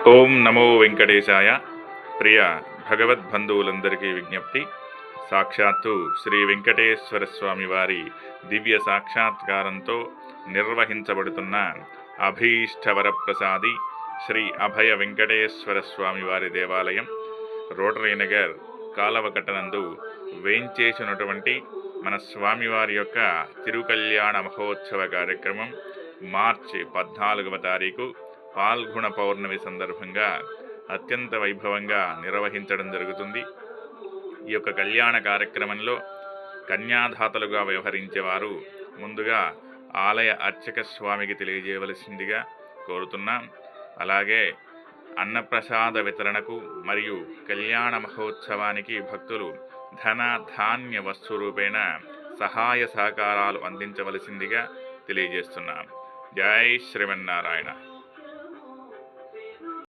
ఓం నమో వెంకటేశాయ. ప్రియ భగవద్బంధువులందరికీ విజ్ఞప్తి. సాక్షాత్తు శ్రీ వెంకటేశ్వర స్వామి వారి దివ్య సాక్షాత్కారంతో నిర్వహించబడుతున్న అభీష్టవరప్రసాది శ్రీ అభయ వెంకటేశ్వర స్వామి వారి దేవాలయం రోటరీ నగర్ కాలవకట్టనందు వేంచేసినటువంటి మన స్వామివారి యొక్క తిరుకల్యాణ మహోత్సవ కార్యక్రమం మార్చి 14వ తారీఖు పాల్గొన పౌర్ణమి సందర్భంగా అత్యంత వైభవంగా నిర్వహించడం జరుగుతుంది. ఈ యొక్క కళ్యాణ కార్యక్రమంలో కన్యాదాతలుగా వ్యవహరించేవారు ముందుగా ఆలయ అర్చక స్వామికి తెలియజేయవలసిందిగా కోరుతున్నాం. అలాగే అన్నప్రసాద వితరణకు మరియు కళ్యాణ మహోత్సవానికి భక్తులు ధన ధాన్య వస్తు రూపేణ సహాయ సహకారాలు అందించవలసిందిగా తెలియజేస్తున్నాం. జై శ్రీమన్నారాయణ.